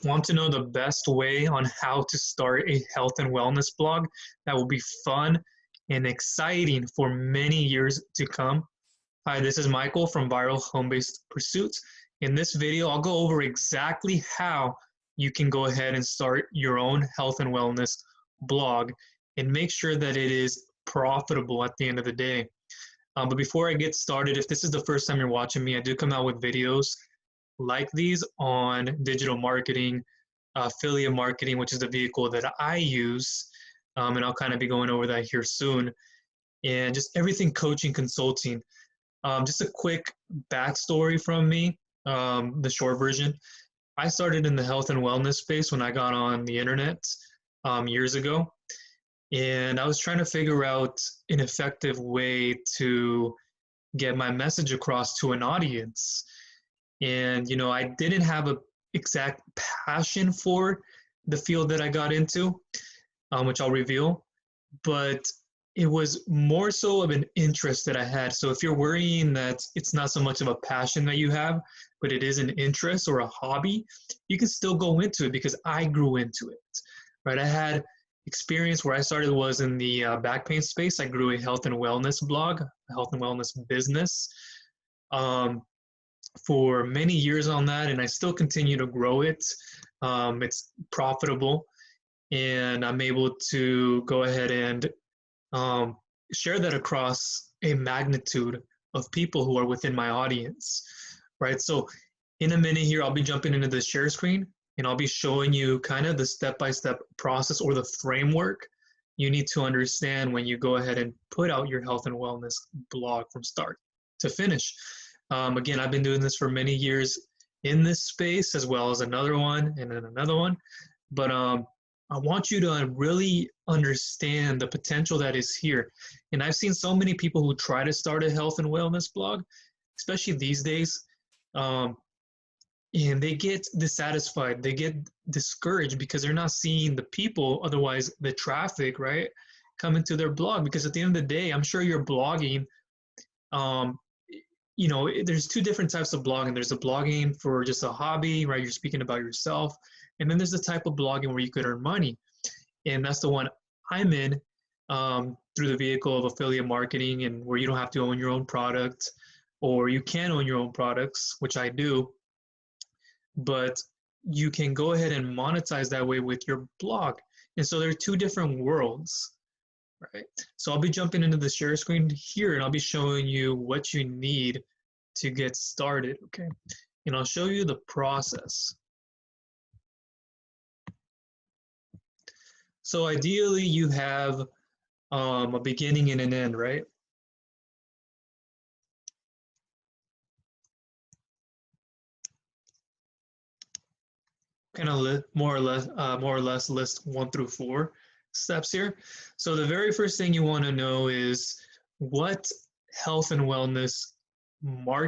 Want to know the best way on how to start a health and wellness blog that will be fun and exciting for many years to come? Hi, this is Michael from Viral Home-Based Pursuits. In this video, I'll go over exactly how you can go ahead and start your own health and wellness blog and make sure that it is profitable at the end of the day. But before I get started, if this is the first time you're watching me, I do come out with videos like these on digital marketing, affiliate marketing, which is the vehicle that I use. And I'll kind of be going over that here soon. And just everything coaching, consulting. Just a quick backstory from me, the short version. I started in the health and wellness space when I got on the internet years ago. And I was trying to figure out an effective way to get my message across to an audience. And, you know, I didn't have an exact passion for the field that I got into, which I'll reveal, but it was more so of an interest that I had. So if you're worrying that it's not so much of a passion that you have, but it is an interest or a hobby, you can still go into it because I grew into it, right? I had experience where I started was in the back pain space. I grew a health and wellness blog, a health and wellness business. For many years on that, and I still continue to grow it. It's profitable, and I'm able to go ahead and share that across a magnitude of people who are within my audience, right? So in a minute here, I'll be jumping into the share screen, and I'll be showing you kind of the step-by-step process or the framework you need to understand when you go ahead and put out your health and wellness blog from start to finish. Again, I've been doing this for many years in this space, as well as another one and then another one. But I want you to really understand the potential that is here. And I've seen so many people who try to start a health and wellness blog, especially these days, and they get dissatisfied. They get discouraged because they're not seeing the people, otherwise the traffic, right, come into their blog. Because at the end of the day, I'm sure you're blogging. You know, there's two different types of blogging. There's a blogging for just a hobby, right? You're speaking about yourself. And then there's the type of blogging where you could earn money. And that's the one I'm in through the vehicle of affiliate marketing, and where you don't have to own your own product, or you can own your own products, which I do. But you can go ahead and monetize that way with your blog. And so there are two different worlds. Right. So I'll be jumping into the share screen here, and I'll be showing you what you need to get started, okay? And I'll show you the process. So ideally, you have a beginning and an end, right? Kind of more or less list 1 through 4 steps here. So the very first thing you want to know is what health and wellness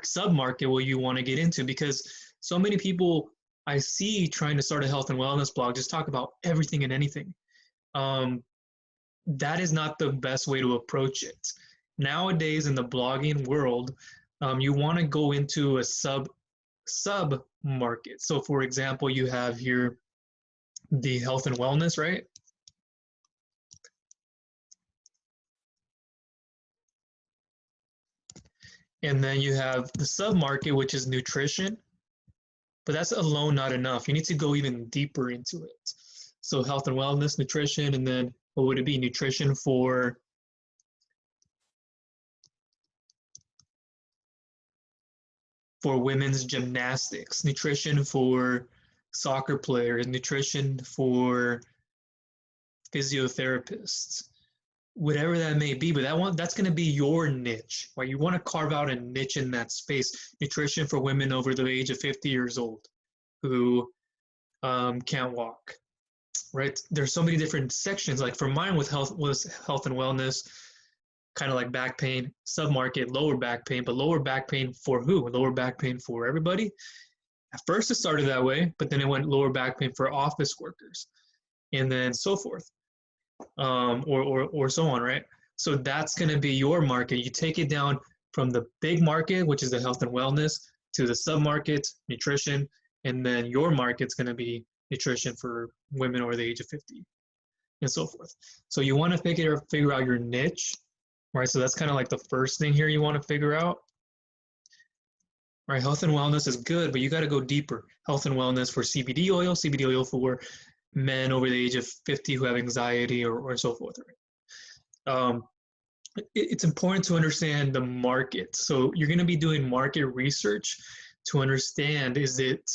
sub-market will you want to get into, because so many people I see trying to start a health and wellness blog just talk about everything and anything. That is not the best way to approach it. Nowadays in the blogging world, you want to go into a sub-market. So for example, you have here the health and wellness, right? And then you have the sub-market, which is nutrition, but that's alone not enough. You need to go even deeper into it. So health and wellness, nutrition, and then what would it be? Nutrition for women's gymnastics, nutrition for soccer players, nutrition for physiotherapists, whatever that may be. But that's going to be your niche, right? You want to carve out a niche in that space. Nutrition for women over the age of 50 years old who can't walk, right? There's so many different sections. Like for mine was health and wellness, kind of like back pain, sub-market, lower back pain, but lower back pain for who? Lower back pain for everybody. At first it started that way, but then it went lower back pain for office workers, and then so forth. Or so on, right? So that's going to be your market. You take it down from the big market, which is the health and wellness, to the sub-market, nutrition, and then your market's going to be nutrition for women over the age of 50 and so forth. So you want to figure out your niche, right? So that's kind of like the first thing here you want to figure out. Right, health and wellness is good, but you got to go deeper. Health and wellness for CBD oil for men over the age of 50 who have anxiety or so forth. Right? It's important to understand the market. So you're going to be doing market research to understand, is it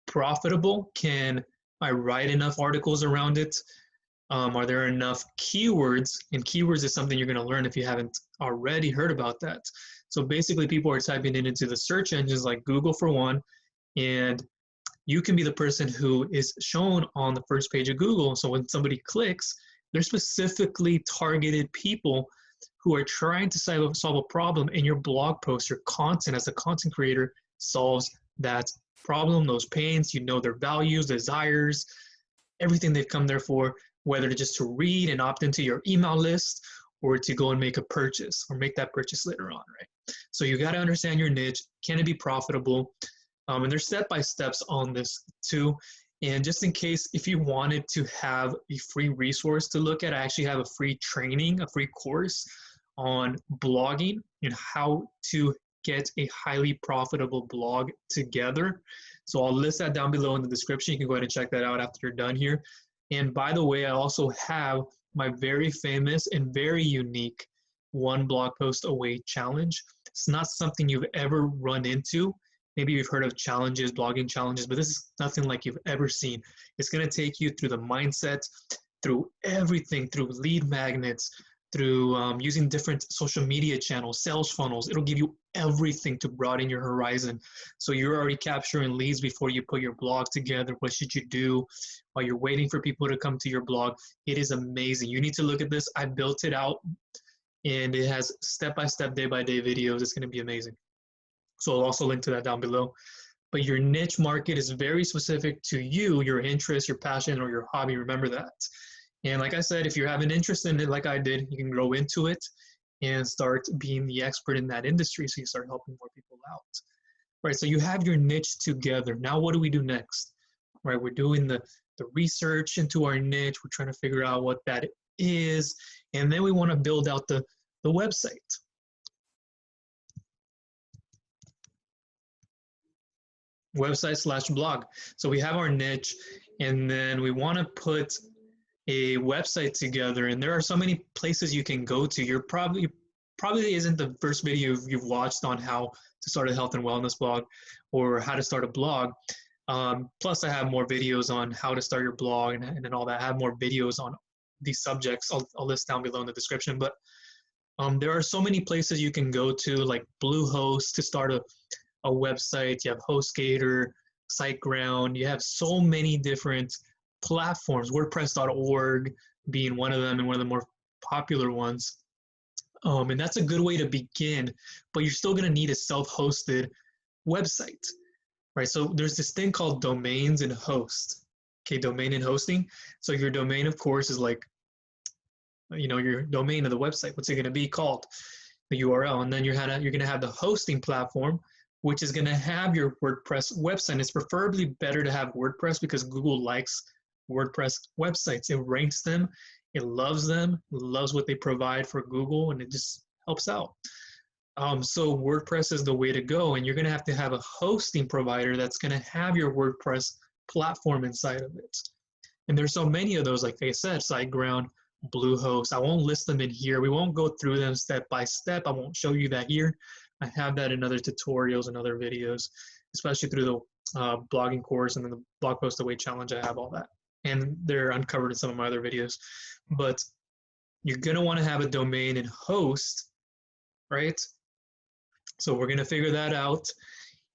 profitable? Can I write enough articles around it? Are there enough keywords? And keywords is something you're going to learn if you haven't already heard about that. So basically, people are typing it into the search engines like Google for one, and you can be the person who is shown on the first page of Google. So when somebody clicks, they're specifically targeted people who are trying to solve a problem, and your blog post, your content as a content creator solves that problem, those pains. You know their values, desires, everything they've come there for, whether it's just to read and opt into your email list or to go and make a purchase or make that purchase later on, right? So you got to understand your niche. Can it be profitable? And there's step-by-steps on this too. And just in case, if you wanted to have a free resource to look at, I actually have a free training, a free course on blogging and how to get a highly profitable blog together. So I'll list that down below in the description. You can go ahead and check that out after you're done here. And by the way, I also have my very famous and very unique one blog post away challenge. It's not something you've ever run into. Maybe you've heard of challenges, blogging challenges, but this is nothing like you've ever seen. It's going to take you through the mindset, through everything, through lead magnets, through using different social media channels, sales funnels. It'll give you everything to broaden your horizon. So you're already capturing leads before you put your blog together. What should you do while you're waiting for people to come to your blog? It is amazing. You need to look at this. I built it out, and it has step-by-step, day-by-day videos. It's going to be amazing. So I'll also link to that down below. But your niche market is very specific to you, your interest, your passion, or your hobby. Remember that. And like I said, if you have an interest in it, like I did, you can grow into it and start being the expert in that industry. So you start helping more people out. Right, so you have your niche together. Now what do we do next? Right, we're doing the research into our niche. We're trying to figure out what that is. And then we want to build out the website. Website/blog. So we have our niche, and then we want to put a website together, and there are so many places you can go to. You're probably isn't the first video you've watched on how to start a health and wellness blog or how to start a blog. Plus I have more videos on how to start your blog and all that. I have more videos on these subjects. I'll list down below in the description, but there are so many places you can go to, like Bluehost to start a website. You have HostGator, SiteGround. You have so many different platforms, WordPress.org being one of them and one of the more popular ones. And that's a good way to begin, but you're still going to need a self-hosted website, right? So there's this thing called domains and host. Okay, domain and hosting. So your domain, of course, is like, your domain of the website. What's it going to be called? The URL. And then you're going to have the hosting platform, which is going to have your WordPress website. It's preferably better to have WordPress because Google likes WordPress websites. It ranks them, it loves what they provide for Google, and it just helps out. So WordPress is the way to go, and you're going to have a hosting provider that's going to have your WordPress platform inside of it. And there's so many of those, like I said, SiteGround, Bluehost. I won't list them in here. We won't go through them step by step. I won't show you that here. I have that in other tutorials and other videos, especially through the blogging course and then the blog post away challenge. I have all that, and they're uncovered in some of my other videos. But you're going to want to have a domain and host, right? So we're going to figure that out.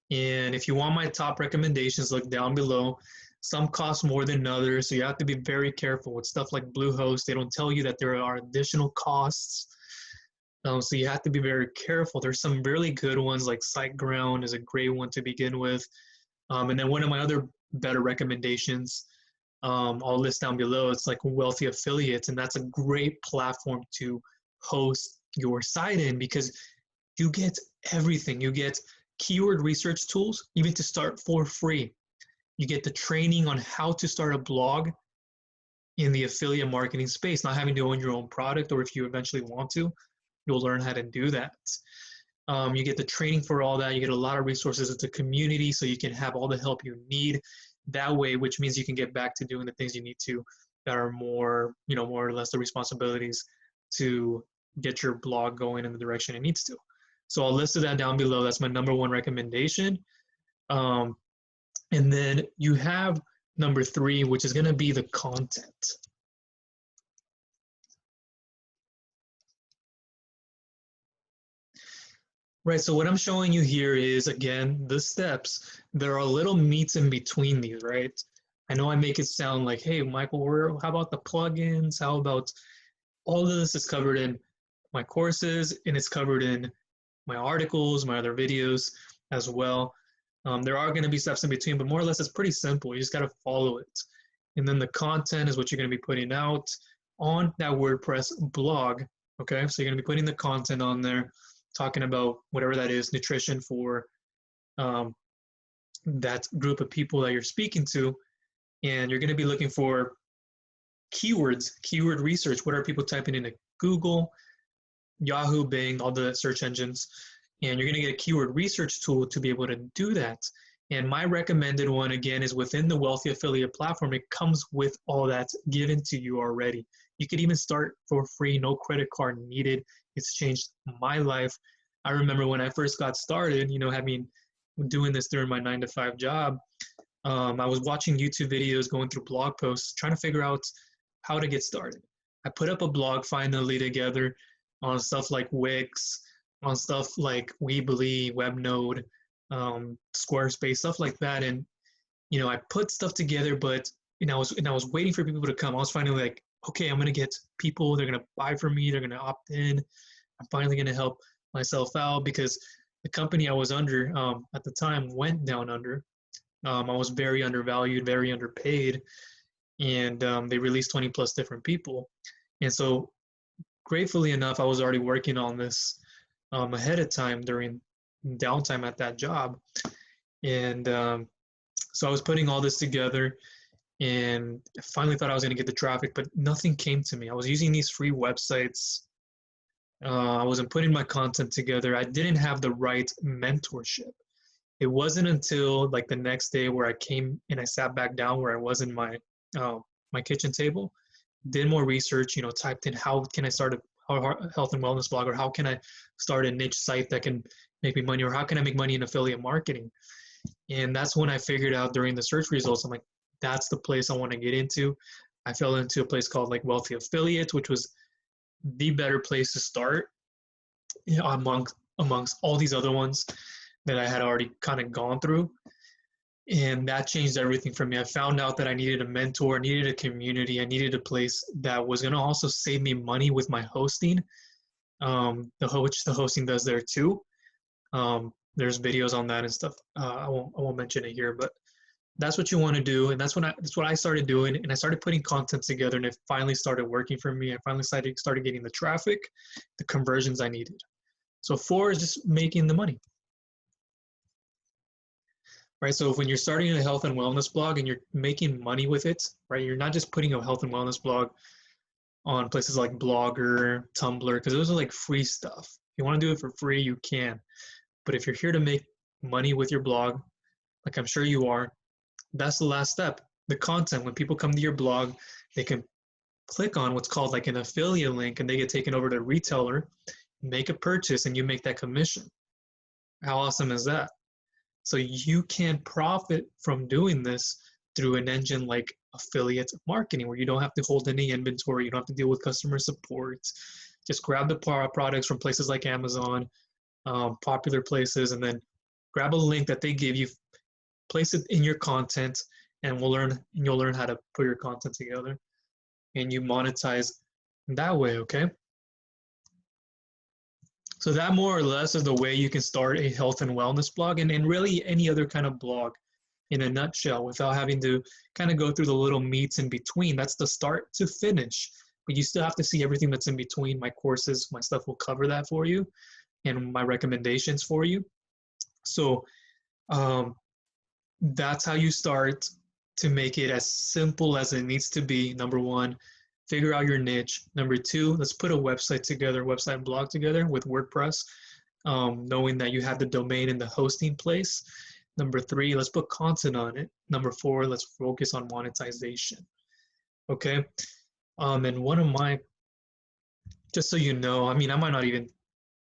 And if you want my top recommendations, look down below. Some cost more than others, so you have to be very careful with stuff like Bluehost. They don't tell you that there are additional costs. So you have to be very careful. There's some really good ones, like SiteGround is a great one to begin with. And then one of my other better recommendations, I'll list down below, it's like Wealthy Affiliates, and that's a great platform to host your site in because you get everything. You get keyword research tools, even to start for free. You get the training on how to start a blog in the affiliate marketing space, not having to own your own product, or if you eventually want to, you'll learn how to do that. You get the training for all that. You get a lot of resources. It's a community, so you can have all the help you need that way, which means you can get back to doing the things you need to that are more, more or less the responsibilities to get your blog going in the direction it needs to. So I'll list that down below. That's my number one recommendation. And then you have number 3, which is going to be the content. Right, so what I'm showing you here is, again, the steps. There are little meats in between these, right? I know I make it sound like, hey, Michael, how about the plugins? How about all of this is covered in my courses, and it's covered in my articles, my other videos as well. There are going to be steps in between, but more or less it's pretty simple. You just got to follow it. And then the content is what you're going to be putting out on that WordPress blog, okay? So you're going to be putting the content on there, talking about whatever that is, nutrition for that group of people that you're speaking to. And you're going to be looking for keywords, keyword research. What are people typing into Google, Yahoo, Bing, all the search engines? And you're going to get a keyword research tool to be able to do that. And my recommended one, again, is within the Wealthy Affiliate platform. It comes with all that given to you already. You could even start for free, no credit card needed. It's changed my life. I remember when I first got started, having doing this during my 9-to-5 job, I was watching YouTube videos, going through blog posts, trying to figure out how to get started. I put up a blog finally together on stuff like Wix, on stuff like Weebly, Webnode, Squarespace, stuff like that. And, I put stuff together, but, I was waiting for people to come. I was finally like, okay, I'm going to get people, they're going to buy from me, they're going to opt in. I'm finally going to help myself out, because the company I was under at the time went down under. I was very undervalued, very underpaid, and they released 20 plus different people. And so gratefully enough, I was already working on this ahead of time during downtime at that job. And so I was putting all this together, and I finally thought I was going to get the traffic, but nothing came to me. I was using these free websites. I wasn't putting my content together. I didn't have the right mentorship. It wasn't until like the next day where I came and I sat back down where I was in my my kitchen table, did more research, typed in how can I start a health and wellness blog, or how can I start a niche site that can make me money, or how can I make money in affiliate marketing? And that's when I figured out during the search results, I'm like, that's the place I want to get into. I fell into a place called like Wealthy Affiliates, which was the better place to start amongst all these other ones that I had already kind of gone through. And that changed everything for me. I found out that I needed a mentor, I needed a community, I needed a place that was going to also save me money with my hosting, which the hosting does there too. There's videos on that and stuff. I won't mention it here, but that's what you want to do. And that's what I started doing. And I started putting content together, and it finally started working for me. I finally started getting the traffic, the conversions I needed. So 4 is just making the money. Right, so when you're starting a health and wellness blog and you're making money with it, right, you're not just putting a health and wellness blog on places like Blogger, Tumblr, because those are like free stuff. If you want to do it for free, you can. But if you're here to make money with your blog, like I'm sure you are, that's the last step. The content, when people come to your blog, they can click on what's called like an affiliate link, and they get taken over to a retailer, make a purchase, and you make that commission. How awesome is that? So you can profit from doing this through an engine like affiliate marketing, where you don't have to hold any inventory, you don't have to deal with customer support. Just grab the products from places like Amazon, popular places, and then grab a link that they give you, place it in your content, and you'll learn how to put your content together, and you monetize that way, okay? So that more or less is the way you can start a health and wellness blog, and really any other kind of blog in a nutshell, without having to kind of go through the little meats in between. That's the start to finish, but you still have to see everything that's in between. My courses, my stuff will cover that for you, and my recommendations for you. So That's how you start to make it as simple as it needs to be. Number one, figure out your niche. Number two, let's put a website together, website and blog together with WordPress, knowing that you have the domain and the hosting place. Number three, let's put content on it. Number four, let's focus on monetization. Okay. And one of my, just so you know, I mean, I might not even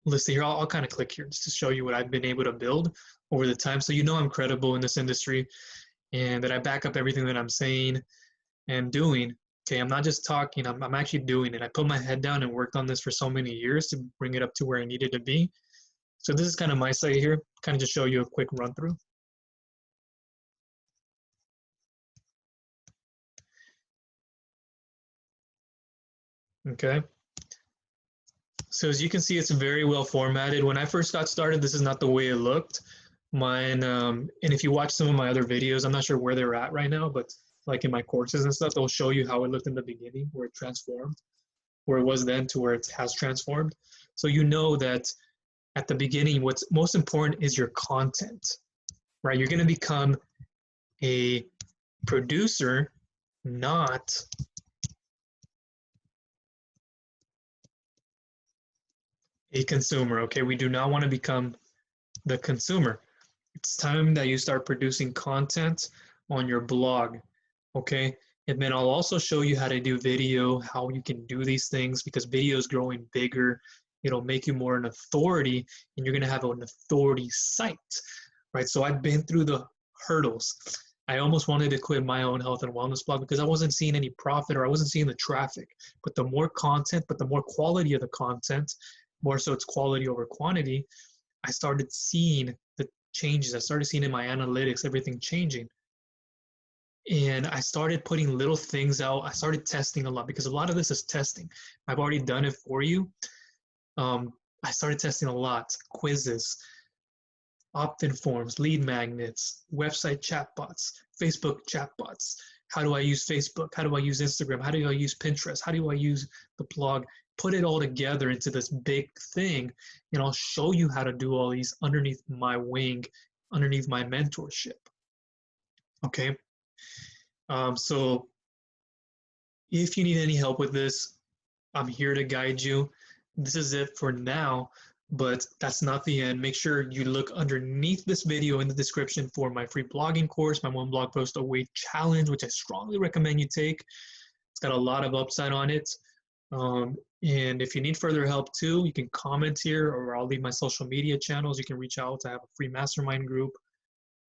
list it here. I'll kind of click here just to show you what I've been able to build over the time. So you know I'm credible in this industry and that I back up everything that I'm saying and doing. Okay, I'm not just talking, I'm actually doing it. I put my head down and worked on this for so many years to bring it up to where I needed to be. So this is kind of my site here, kind of just show you a quick run through. Okay. So as you can see, it's very well formatted. When I first got started, this is not the way it looked. Mine, and if you watch some of my other videos, I'm not sure where they're at right now, but like in my courses and stuff, they'll show you how it looked in the beginning, where it transformed, where it was then to where it has transformed. So you know that at the beginning, what's most important is your content, right? You're going to become a producer, not a consumer. Okay, we do not want to become the consumer. It's time that you start producing content on your blog. Okay, and then I'll also show you how to do video, how you can do these things, because video is growing bigger. It'll make you more an authority, and you're going to have an authority site, right? So I've been through the hurdles. I almost wanted to quit my own health and wellness blog because I wasn't seeing any profit or I wasn't seeing the traffic. But the more content, but the more quality of the content, more so it's quality over quantity, I started seeing the changes. I started seeing in my analytics everything changing. And I started putting little things out. I started testing a lot because a lot of this is testing. I've already done it for you. I started testing a lot, quizzes, opt-in forms, lead magnets, website chatbots, Facebook chatbots. How do I use Facebook? How do I use Instagram? How do I use Pinterest? How do I use the blog? Put it all together into this big thing, and I'll show you how to do all these underneath my wing, underneath my mentorship. Okay. So if you need any help with this, I'm here to guide you. This is it for now, but that's not the end. Make sure you look underneath this video in the description for my free blogging course, my one blog post a week challenge, which I strongly recommend you take. It's got a lot of upside on it. And if you need further help too, you can comment here or I'll leave my social media channels. You can reach out to have a free mastermind group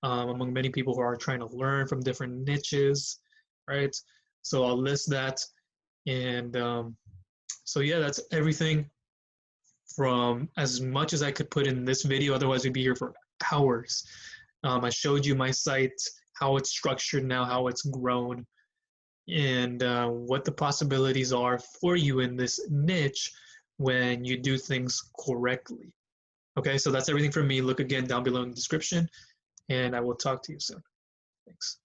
among many people who are trying to learn from different niches, right? So I'll list that. And so yeah, that's everything from as much as I could put in this video. Otherwise, we'd be here for hours. I showed you my site, how it's structured now, how it's grown, and what the possibilities are for you in this niche when you do things correctly. Okay, so that's everything from me. Look again down below in the description, and I will talk to you soon. Thanks.